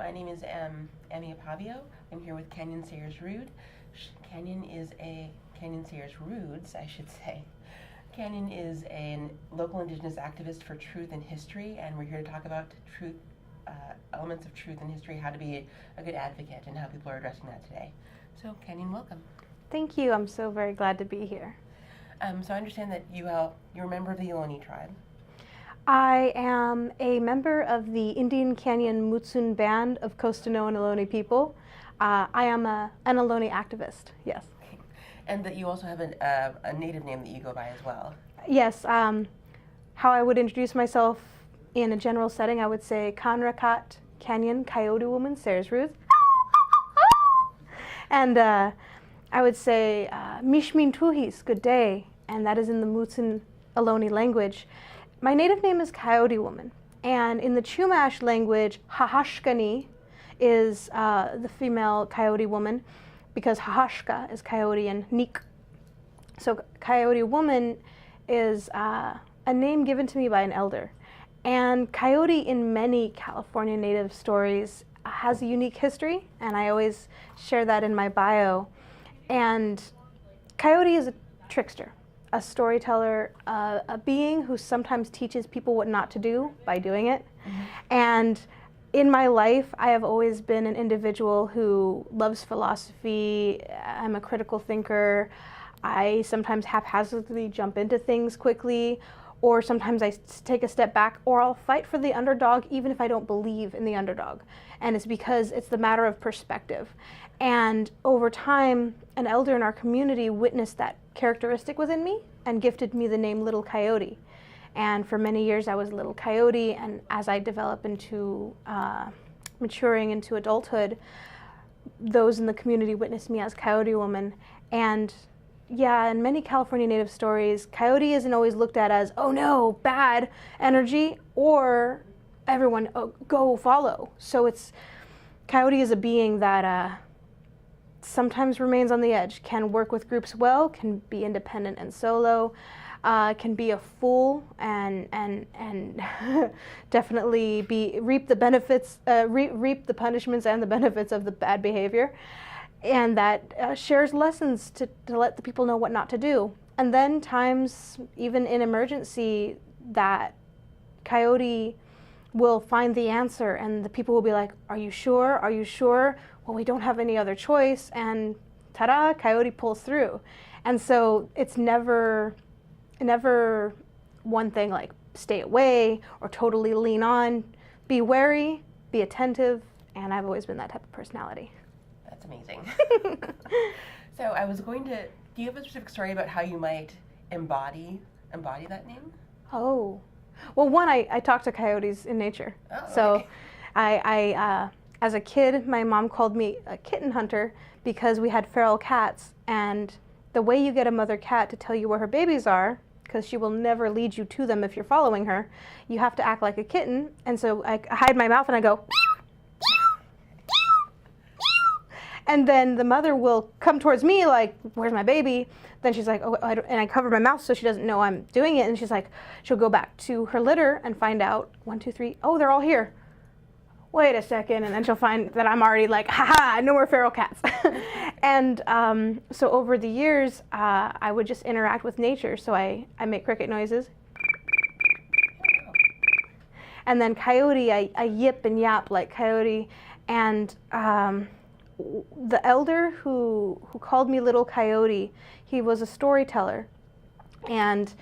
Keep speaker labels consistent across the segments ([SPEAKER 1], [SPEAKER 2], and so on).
[SPEAKER 1] My name is Emmy Apavio. I'm here with Kanyon Sayers Roods. Kanyon Sayers Roods, I should say. Kanyon is a local Indigenous activist for truth and history, and we're here to talk about truth, elements of truth and history, how to be a good advocate, and how people are addressing that today. So, Kanyon, welcome.
[SPEAKER 2] Thank you. I'm so very glad to be here.
[SPEAKER 1] So I understand that you're a member of the Ohlone tribe.
[SPEAKER 2] I am a member of the Indian Canyon Mutsun Band of Costanoan Ohlone people. I am an Ohlone activist, yes.
[SPEAKER 1] And that you also have a native name that you go by as well.
[SPEAKER 2] Yes. How I would introduce myself in a general setting, I would say Kanrakat Kanyon Coyote Woman Sayers Roods. And I would say Mishmin Tuhis, good day, and that is in the Mutsun Ohlone language. My native name is Coyote Woman, and in the Chumash language, Hahashkani is the female Coyote Woman, because Hahashka is coyote and Nik. So Coyote Woman is a name given to me by an elder. And coyote in many California Native stories has a unique history, and I always share that in my bio. And coyote is a trickster, a storyteller, a being who sometimes teaches people what not to do by doing it. Mm-hmm. And in my life, I have always been an individual who loves philosophy. I'm a critical thinker. I sometimes haphazardly jump into things quickly, or sometimes I take a step back, or I'll fight for the underdog even if I don't believe in the underdog. And it's because it's the matter of perspective. And over time, an elder in our community witnessed that characteristic within me and gifted me the name Little Coyote. And for many years I was Little Coyote, and as I develop into maturing into adulthood, those in the community witnessed me as Coyote Woman. And yeah, in many California Native stories, coyote isn't always looked at as, oh no, bad energy, or everyone go follow. So coyote is a being that sometimes remains on the edge, can work with groups well, can be independent and solo, can be a fool and definitely reap the benefits, reap the punishments and the benefits of the bad behavior, and that shares lessons to let the people know what not to do. And then times, even in emergency, that coyote will find the answer, and the people will be like, are you sure? Are you sure? Well, we don't have any other choice, and ta-da, coyote pulls through. And so it's never one thing like stay away or totally lean on. Be wary, be attentive, and I've always been that type of personality.
[SPEAKER 1] That's amazing. So I was going to, do you have a specific story about how you might embody that name?
[SPEAKER 2] Oh, well, one, I talk to coyotes in nature.
[SPEAKER 1] Oh,
[SPEAKER 2] so
[SPEAKER 1] okay.
[SPEAKER 2] I as a kid, my mom called me a kitten hunter because we had feral cats, and the way you get a mother cat to tell you where her babies are, because she will never lead you to them if you're following her, you have to act like a kitten. And so I hide my mouth and I go, and then the mother will come towards me like, where's my baby? Then she's like, oh, and I cover my mouth so she doesn't know I'm doing it. And she's like, she'll go back to her litter and find out, 1, 2, 3, oh, they're all here. Wait a second, and then she'll find that I'm already like, haha, no more feral cats. And so over the years, I would just interact with nature. So I make cricket noises. And then coyote, I yip and yap like coyote. And the elder who called me Little Coyote, he was a storyteller. And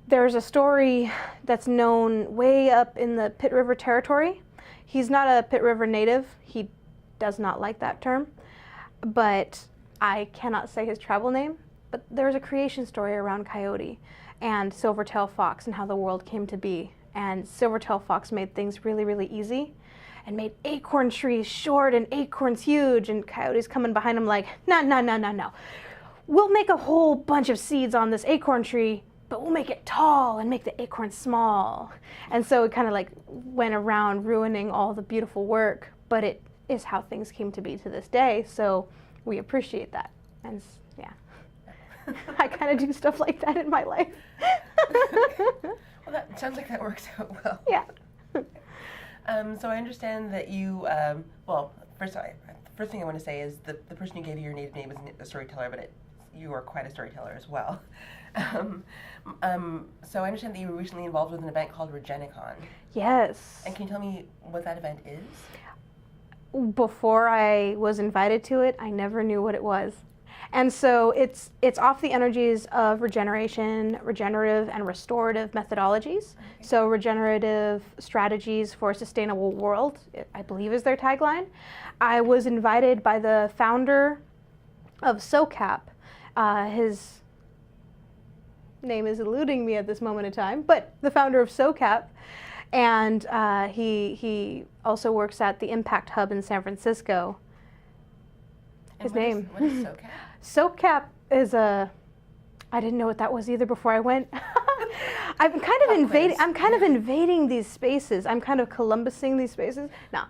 [SPEAKER 2] there's a story that's known way up in the Pit River territory. He's not a Pit River native. He does not like that term, but I cannot say his tribal name. But there's a creation story around coyote and silver-tailed fox and how the world came to be. And silver-tailed fox made things really, really easy and made acorn trees short and acorns huge, and coyotes coming behind him like, no. We'll make a whole bunch of seeds on this acorn tree, but we'll make it tall and make the acorn small. And so it kind of like went around ruining all the beautiful work, but it is how things came to be to this day. So we appreciate that. And yeah, I kind of do stuff like that in my life.
[SPEAKER 1] Well, that sounds like that works out well.
[SPEAKER 2] Yeah.
[SPEAKER 1] So I understand that you, well, first thing I want to say is the person who gave you your native name isn't a storyteller, but you are quite a storyteller as well. So I understand that you were recently involved with an event called Regenicon.
[SPEAKER 2] Yes.
[SPEAKER 1] And can you tell me what that event is?
[SPEAKER 2] Before I was invited to it, I never knew what it was. And so it's off the energies of regeneration, regenerative and restorative methodologies. Okay. So regenerative strategies for a sustainable world, I believe is their tagline. I was invited by the founder of SOCAP. His name is eluding me at this moment in time, but the founder of SOCAP. And he also works at the Impact Hub in San Francisco. His name.
[SPEAKER 1] What is SOCAP?
[SPEAKER 2] SOCAP is I didn't know what that was either before I went. I'm kind of invading these spaces. I'm kind of Columbusing these spaces. No.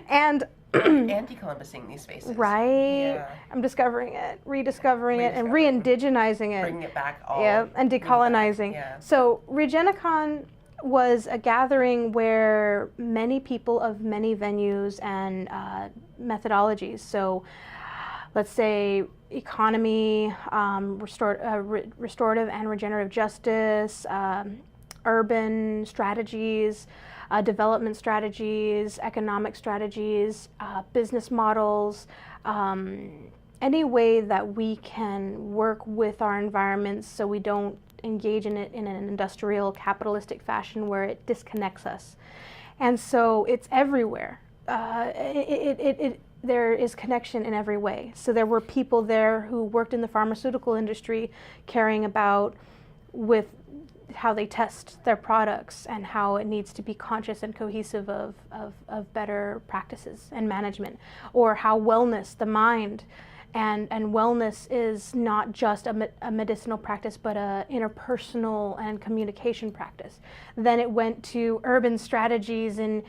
[SPEAKER 2] And
[SPEAKER 1] anti-Columbusing these spaces.
[SPEAKER 2] Right. Yeah. I'm discovering it, rediscovering it, and re-indigenizing it.
[SPEAKER 1] Bringing it back all.
[SPEAKER 2] Yeah, and decolonizing.
[SPEAKER 1] Yeah.
[SPEAKER 2] So Regenicon was a gathering where many people of many venues and methodologies, so let's say economy, restorative and regenerative justice, urban strategies, development strategies, economic strategies, business models, any way that we can work with our environments so we don't engage in it in an industrial capitalistic fashion where it disconnects us. And so it's everywhere. There is connection in every way. So there were people there who worked in the pharmaceutical industry caring about with how they test their products and how it needs to be conscious and cohesive of better practices and management, or how wellness, the mind, and wellness is not just a medicinal practice, but a interpersonal and communication practice. Then it went to urban strategies in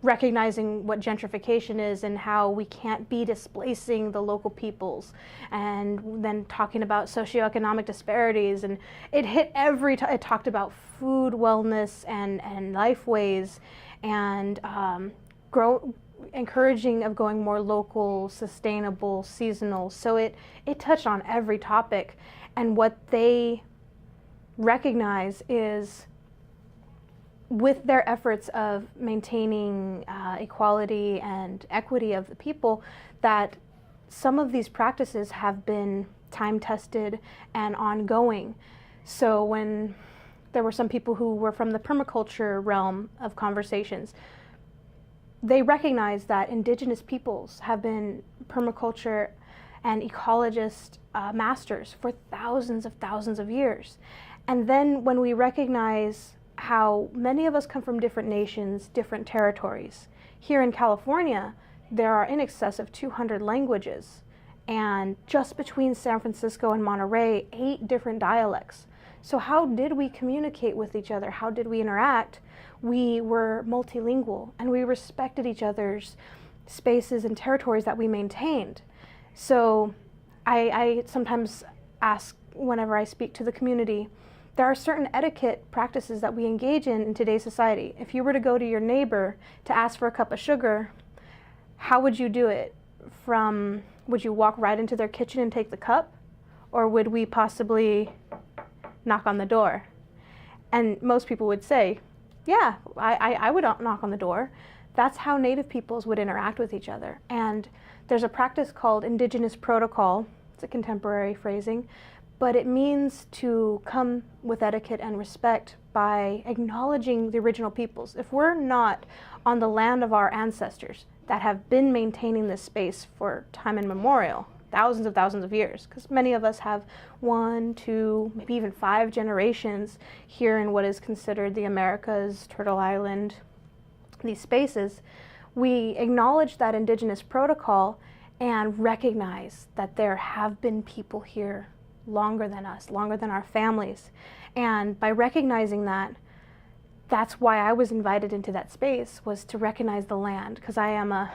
[SPEAKER 2] recognizing what gentrification is and how we can't be displacing the local peoples, and then talking about socioeconomic disparities, and it hit it talked about food wellness and lifeways, and encouraging of going more local, sustainable, seasonal. So it touched on every topic, and what they recognize is with their efforts of maintaining equality and equity of the people, that some of these practices have been time-tested and ongoing. So when there were some people who were from the permaculture realm of conversations, they recognize that indigenous peoples have been permaculture and ecologist masters for thousands of years. And then when we recognize how many of us come from different nations, different territories. Here in California, there are in excess of 200 languages, and just between San Francisco and Monterey, 8 different dialects. So how did we communicate with each other? How did we interact? We were multilingual, and we respected each other's spaces and territories that we maintained. So I sometimes ask, whenever I speak to the community, there are certain etiquette practices that we engage in today's society. If you were to go to your neighbor to ask for a cup of sugar, how would you do it? Would you walk right into their kitchen and take the cup? Or would we possibly knock on the door? And most people would say, yeah, I would knock on the door. That's how Native peoples would interact with each other. And there's a practice called indigenous protocol. It's a contemporary phrasing, but it means to come with etiquette and respect by acknowledging the original peoples. If we're not on the land of our ancestors that have been maintaining this space for time immemorial, thousands of years, because many of us have 1, 2, maybe even 5 generations here in what is considered the Americas, Turtle Island, these spaces, we acknowledge that indigenous protocol and recognize that there have been people here longer than us, longer than our families. And by recognizing that, that's why I was invited into that space, was to recognize the land, because I am a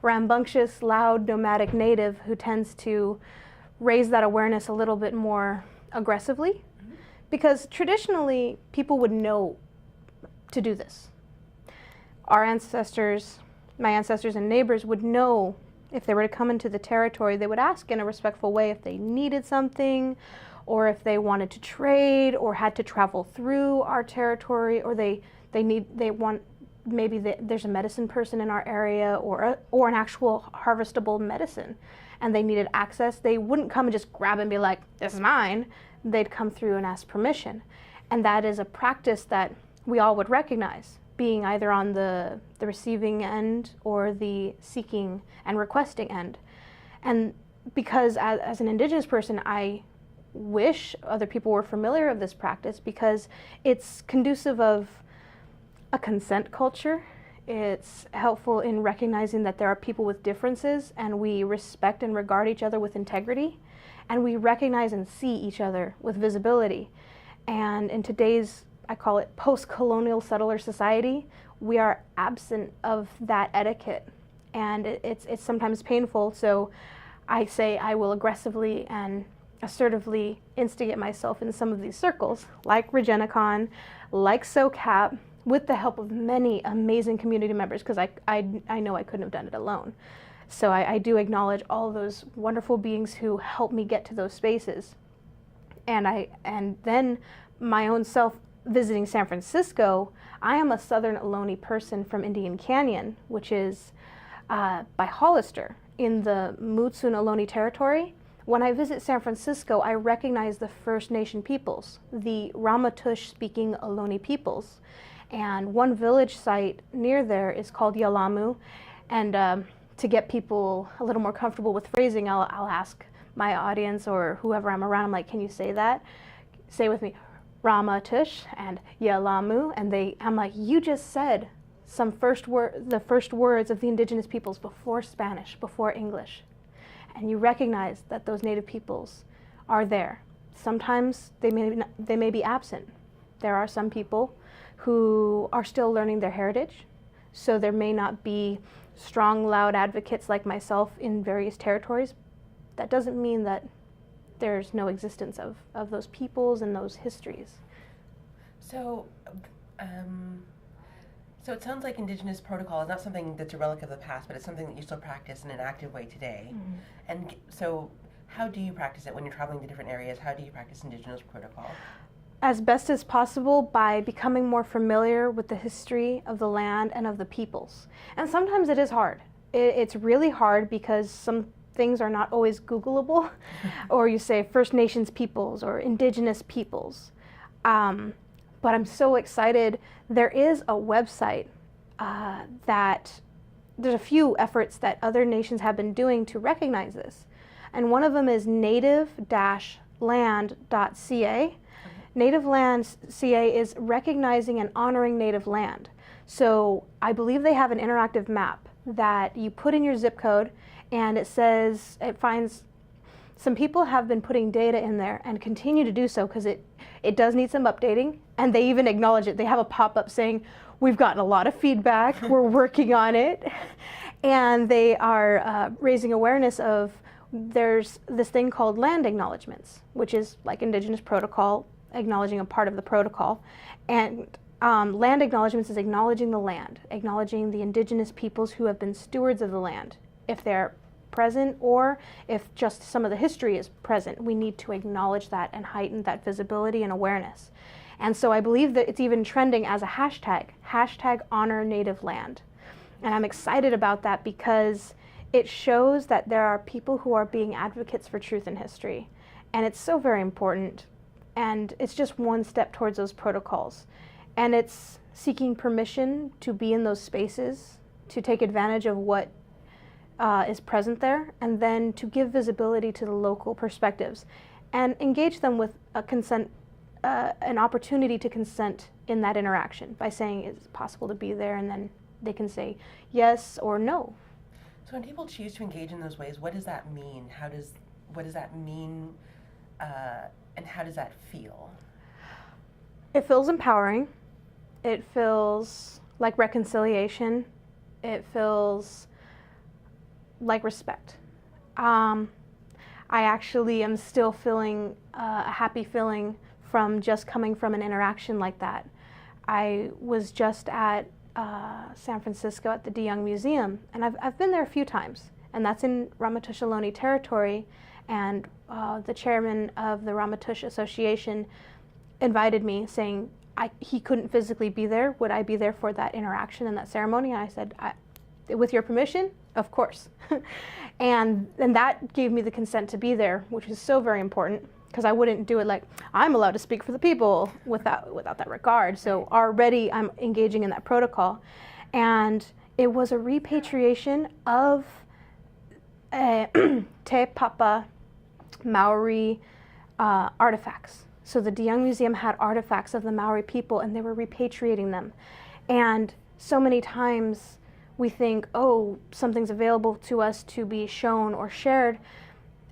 [SPEAKER 2] rambunctious, loud, nomadic native who tends to raise that awareness a little bit more aggressively. Because traditionally, people would know to do this. Our ancestors, my ancestors and neighbors would know if they were to come into the territory, they would ask in a respectful way if they needed something, or if they wanted to trade, or had to travel through our territory, or there's a medicine person in our area, or an actual harvestable medicine, and they needed access. They wouldn't come and just grab it and be like, "This is mine." They'd come through and ask permission, and that is a practice that we all would recognize, being either on the receiving end or the seeking and requesting end. And because as an Indigenous person, I wish other people were familiar of this practice, because it's conducive of a consent culture. It's helpful in recognizing that there are people with differences, and we respect and regard each other with integrity, and we recognize and see each other with visibility. And in today's, I call it post-colonial settler society, we are absent of that etiquette, and it's sometimes painful. So I say I will aggressively and assertively instigate myself in some of these circles, like RegenaCon, like SOCAP, with the help of many amazing community members, because I know I couldn't have done it alone. So I do acknowledge all those wonderful beings who helped me get to those spaces. And then my own self, visiting San Francisco, I am a Southern Ohlone person from Indian Canyon, which is by Hollister in the Mutsun Ohlone territory. When I visit San Francisco, I recognize the First Nation peoples, the Ramaytush-speaking Ohlone peoples. And one village site near there is called Yalamu. And to get people a little more comfortable with phrasing, I'll ask my audience or whoever I'm around, I'm like, can you say that? Say with me, Ramaytush and Yalamu. And I'm like, you just said the first words of the indigenous peoples before Spanish, before English. And you recognize that those native peoples are there. Sometimes they may be absent. There are some people who are still learning their heritage, so there may not be strong, loud advocates like myself in various territories. That doesn't mean that there's no existence of those peoples and those histories.
[SPEAKER 1] So, so it sounds like Indigenous protocol is not something that's a relic of the past, but it's something that you still practice in an active way today. Mm-hmm. And so how do you practice it when you're traveling to different areas? How do you practice Indigenous protocol?
[SPEAKER 2] As best as possible by becoming more familiar with the history of the land and of the peoples. And sometimes it is hard. It's really hard because some things are not always Googleable, or you say First Nations peoples or Indigenous peoples. But I'm so excited. There is a website that there's a few efforts that other nations have been doing to recognize this. And one of them is native-land.ca. Native Land CA is recognizing and honoring native land. So I believe they have an interactive map that you put in your zip code, and it finds some people have been putting data in there and continue to do so, because it does need some updating, and they even acknowledge it. They have a pop-up saying, we've gotten a lot of feedback, we're working on it. And they are raising awareness of, there's this thing called land acknowledgements, which is like Indigenous protocol, acknowledging a part of the protocol. And land acknowledgements is acknowledging the land, acknowledging the indigenous peoples who have been stewards of the land. If they're present, or if just some of the history is present, we need to acknowledge that and heighten that visibility and awareness. And so I believe that it's even trending as a hashtag honor native land. And I'm excited about that because it shows that there are people who are being advocates for truth in history. And it's so very important. And it's just one step towards those protocols. And it's seeking permission to be in those spaces, to take advantage of what is present there, and then to give visibility to the local perspectives and engage them with a consent, an opportunity to consent in that interaction by saying, is it possible to be there? And then they can say yes or no.
[SPEAKER 1] So when people choose to engage in those ways, what does that mean? What does that mean? And how does that feel?
[SPEAKER 2] It feels empowering. It feels like reconciliation. It feels like respect. I actually am still feeling a happy feeling from just coming from an interaction like that. I was just at San Francisco at the De Young Museum, and I've been there a few times, and that's in Ramaytush Ohlone territory, and the chairman of the Ramaytush Association invited me, saying he couldn't physically be there. Would I be there for that interaction and that ceremony? And I said, with your permission, of course. and that gave me the consent to be there, which is so very important, because I wouldn't do it like, I'm allowed to speak for the people without that regard. So already I'm engaging in that protocol. And it was a repatriation of Te Papa Maori artifacts. So the De Young Museum had artifacts of the Maori people, and they were repatriating them. And so many times we think, oh, something's available to us to be shown or shared,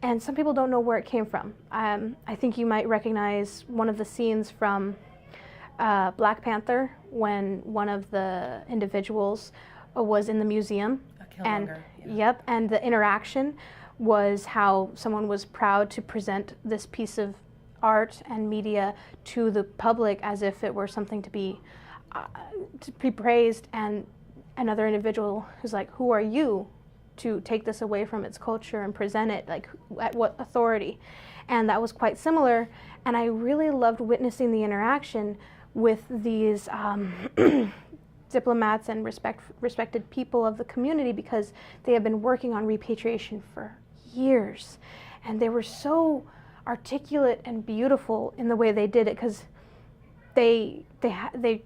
[SPEAKER 2] and some people don't know where it came from. I think you might recognize one of the scenes from Black Panther, when one of the individuals was in the museum. Yep, and the interaction was how someone was proud to present this piece of art and media to the public as if it were something to be praised, and another individual who's like, who are you to take this away from its culture and present it, like at what authority? And that was quite similar, and I really loved witnessing the interaction with these diplomats and respected people of the community, because they have been working on repatriation for years, and they were so articulate and beautiful in the way they did it, because they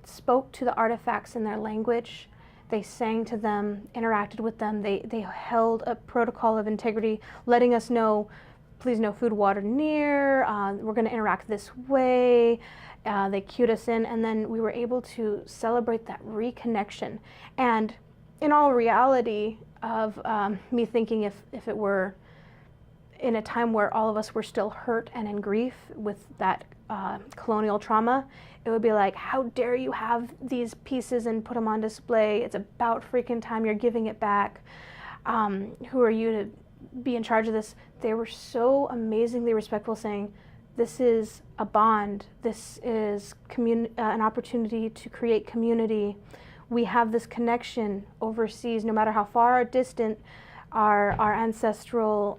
[SPEAKER 2] spoke to the artifacts in their language, they sang to them, interacted with them, they held a protocol of integrity, letting us know, please no food, water near, we're going to interact this way. They cued us in, and then we were able to celebrate that reconnection. And in all reality of me thinking, if it were in a time where all of us were still hurt and in grief with that colonial trauma, it would be like, how dare you have these pieces and put them on display? It's about freaking time you're giving it back. Who are you to be in charge of this? They were so amazingly respectful, saying, this is a bond. This is an opportunity to create community. We have this connection overseas, no matter how far or distant our ancestral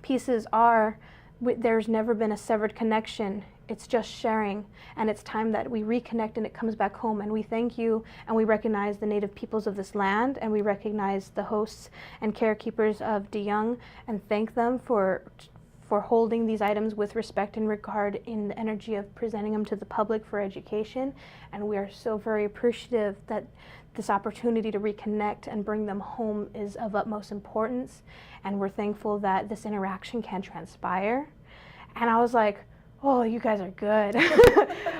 [SPEAKER 2] pieces are. There's never been a severed connection. It's just sharing, and it's time that we reconnect and it comes back home. And we thank you, and we recognize the native peoples of this land, and we recognize the hosts and carekeepers of De Young, and thank them for holding these items with respect and regard in the energy of presenting them to the public for education. And we are so very appreciative that this opportunity to reconnect and bring them home is of utmost importance. And we're thankful that this interaction can transpire. And I was like, oh, you guys are good.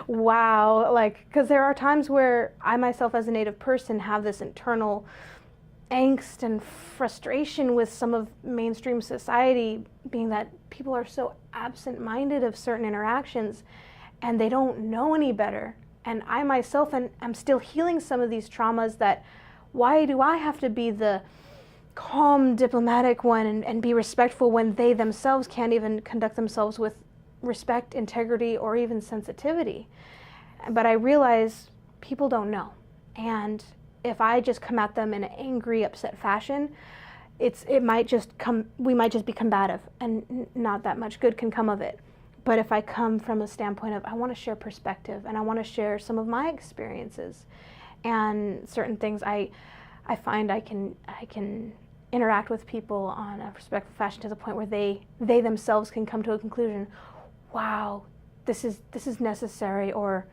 [SPEAKER 2] Wow. Like, because there are times where I myself as a Native person have this internal angst and frustration with some of mainstream society, being that people are so absent-minded of certain interactions and they don't know any better. And I myself am still healing some of these traumas, that why do I have to be the calm diplomatic one and be respectful when they themselves can't even conduct themselves with respect, integrity, or even sensitivity? But I realize people don't know, and if I just come at them in an angry, upset fashion, we might just be combative, and not that much good can come of it. But if I come from a standpoint of, I want to share perspective, and I want to share some of my experiences and certain things, I find I can interact with people on a respectful fashion to the point where they themselves can come to a conclusion. Wow, this is necessary, or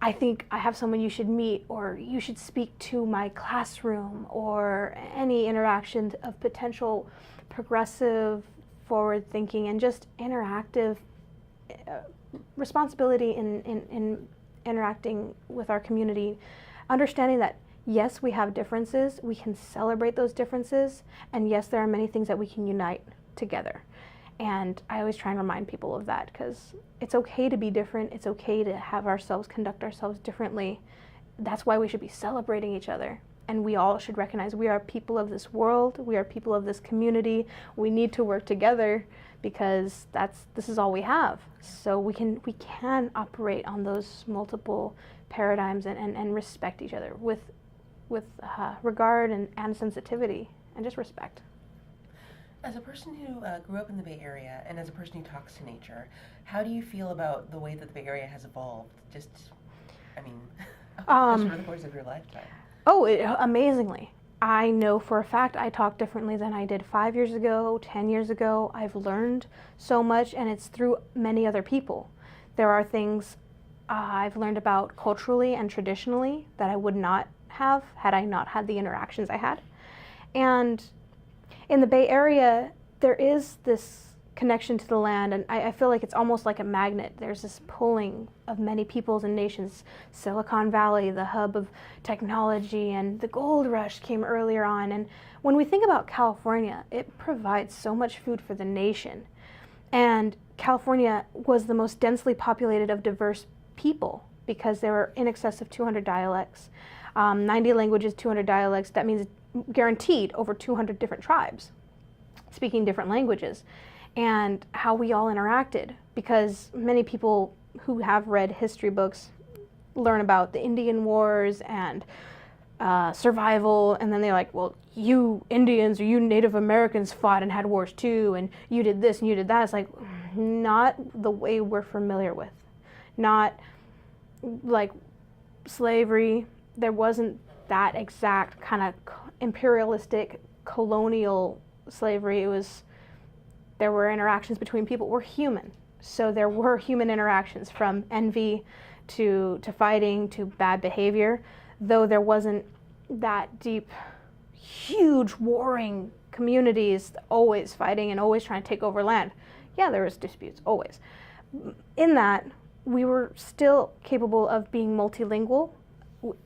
[SPEAKER 2] I think I have someone you should meet, or you should speak to my classroom, or any interaction of potential progressive, forward thinking, and just interactive responsibility in interacting with our community. Understanding that, yes, we have differences, we can celebrate those differences, and yes, there are many things that we can unite together. And I always try and remind people of that, because it's okay to be different. It's okay to have ourselves conduct ourselves differently. That's why we should be celebrating each other. And we all should recognize we are people of this world. We are people of this community. We need to work together because this is all we have. So we can operate on those multiple paradigms and respect each other with regard and sensitivity and just respect.
[SPEAKER 1] As a person who grew up in the Bay Area and as a person who talks to nature, how do you feel about the way that the Bay Area has evolved? Just, I mean, over the course of your lifetime.
[SPEAKER 2] Oh, amazingly. I know for a fact I talk differently than I did 5 years ago, 10 years ago. I've learned so much, and it's through many other people. There are things I've learned about culturally and traditionally that I would not have had I not had the interactions I had. And in the Bay Area, there is this connection to the land, and I feel like it's almost like a magnet. There's this pulling of many peoples and nations. Silicon Valley, the hub of technology, and the gold rush came earlier on. And when we think about California, it provides so much food for the nation. And California was the most densely populated of diverse people because there were in excess of 200 dialects, 90 languages, 200 dialects. That means guaranteed over 200 different tribes speaking different languages. And how we all interacted, because many people who have read history books learn about the Indian Wars and survival, and then they're like, well, you Indians or you Native Americans fought and had wars too, and you did this and you did that. It's like, not the way we're familiar with. Not like slavery. There wasn't that exact kind of imperialistic colonial slavery. There were interactions between people. We're human. So there were human interactions, from envy to fighting to bad behavior, though there wasn't that deep, huge warring communities always fighting and always trying to take over land. Yeah, there was disputes, always. In that, we were still capable of being multilingual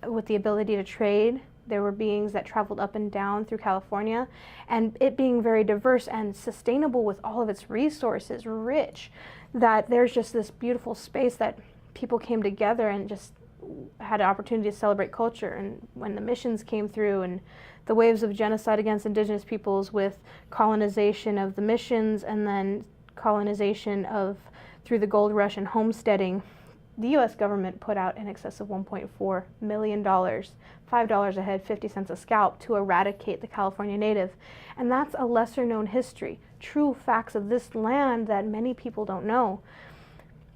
[SPEAKER 2] with the ability to trade. There were beings that traveled up and down through California, and it being very diverse and sustainable with all of its resources, rich, that there's just this beautiful space that people came together and just had an opportunity to celebrate culture. And when the missions came through and the waves of genocide against indigenous peoples with colonization of the missions and then colonization through the gold rush and homesteading, the U.S. government put out in excess of $1.4 million, $5 a head, 50 cents a scalp, to eradicate the California native. And that's a lesser known history, true facts of this land that many people don't know.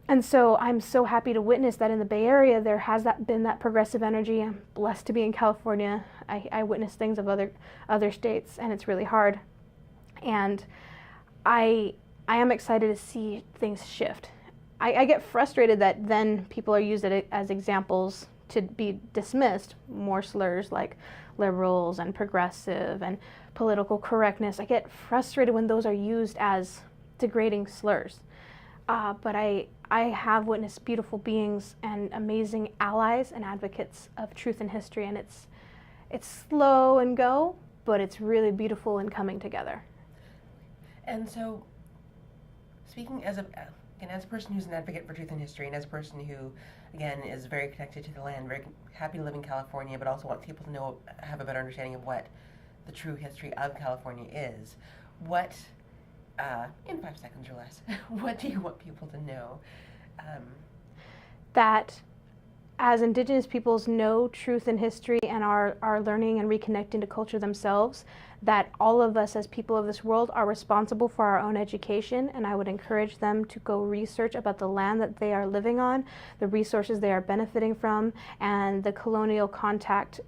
[SPEAKER 2] And so I'm so happy to witness that in the Bay Area there has been that progressive energy. I'm blessed to be in California. I witness things of other states, and it's really hard. And I am excited to see things shift. I get frustrated that then people are used as examples to be dismissed, more slurs like liberals and progressive and political correctness. I get frustrated when those are used as degrading slurs. But I have witnessed beautiful beings and amazing allies and advocates of truth and history, and it's slow and go, but it's really beautiful in coming together.
[SPEAKER 1] And so, speaking as a person who's an advocate for truth and history, and as a person who, again, is very connected to the land, very happy to live in California, but also wants people to have a better understanding of what the true history of California is, what, in 5 seconds or less, what do you want people to know?
[SPEAKER 2] That as Indigenous peoples know truth and history and are learning and reconnecting to culture themselves, that all of us as people of this world are responsible for our own education, and I would encourage them to go research about the land that they are living on, the resources they are benefiting from, and the colonial contact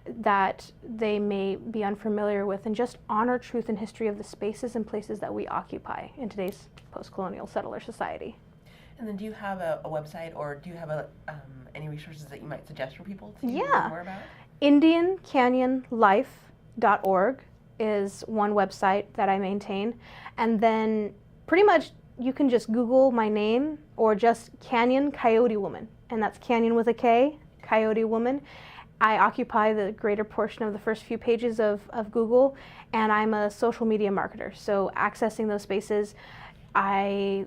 [SPEAKER 2] that they may be unfamiliar with, and just honor truth and history of the spaces and places that we occupy in today's post-colonial settler society.
[SPEAKER 1] And then do you have a website, or do you have any resources that you might suggest for people to
[SPEAKER 2] learn
[SPEAKER 1] more about?
[SPEAKER 2] IndianCanyonLife.org is one website that I maintain. And then pretty much you can just Google my name or just Kanyon Coyote Woman. And that's Kanyon with a K, Coyote Woman. I occupy the greater portion of the first few pages of Google, and I'm a social media marketer. So accessing those spaces, I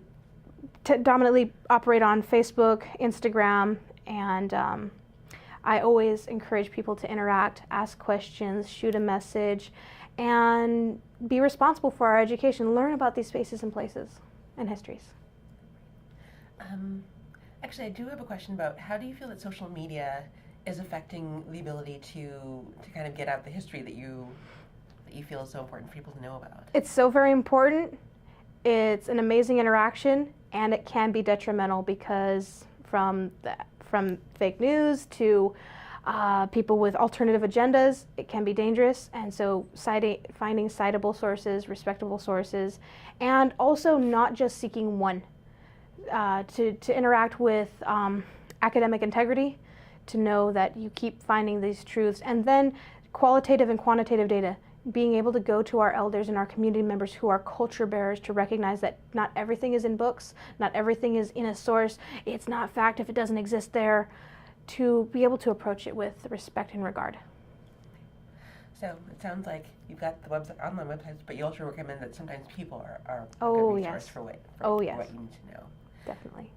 [SPEAKER 2] dominantly operate on Facebook, Instagram, and I always encourage people to interact, ask questions, shoot a message, and be responsible for our education, learn about these spaces and places and histories.
[SPEAKER 1] Actually, I do have a question about how do you feel that social media is affecting the ability to kind of get out the history that you feel is so important for people to know about?
[SPEAKER 2] It's so very important. It's an amazing interaction, and it can be detrimental because from fake news to people with alternative agendas, it can be dangerous. And so finding citable sources, respectable sources, and also not just seeking one. To interact with academic integrity, to know that you keep finding these truths, and then qualitative and quantitative data, being able to go to our elders and our community members who are culture bearers to recognize that not everything is in books, not everything is in a source, it's not fact if it doesn't exist there, to be able to approach it with respect and regard.
[SPEAKER 1] So it sounds like you've got the online websites, but you also recommend that sometimes people are a
[SPEAKER 2] Oh,
[SPEAKER 1] good resource
[SPEAKER 2] yes.
[SPEAKER 1] for what
[SPEAKER 2] Yes.
[SPEAKER 1] you need to know.
[SPEAKER 2] Definitely.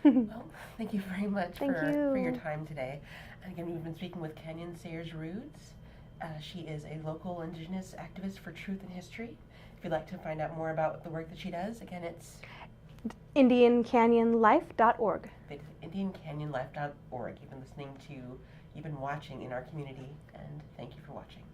[SPEAKER 1] Well, thank you very much
[SPEAKER 2] Thank
[SPEAKER 1] for
[SPEAKER 2] you.
[SPEAKER 1] your time today. And again, we've been speaking with Kanyon Sayers Roods. She is a local Indigenous activist for truth and history. If you'd like to find out more about the work that she does, again, it's
[SPEAKER 2] IndianCanyonLife.org.
[SPEAKER 1] IndianCanyonLife.org. You've been watching in our community, and thank you for watching.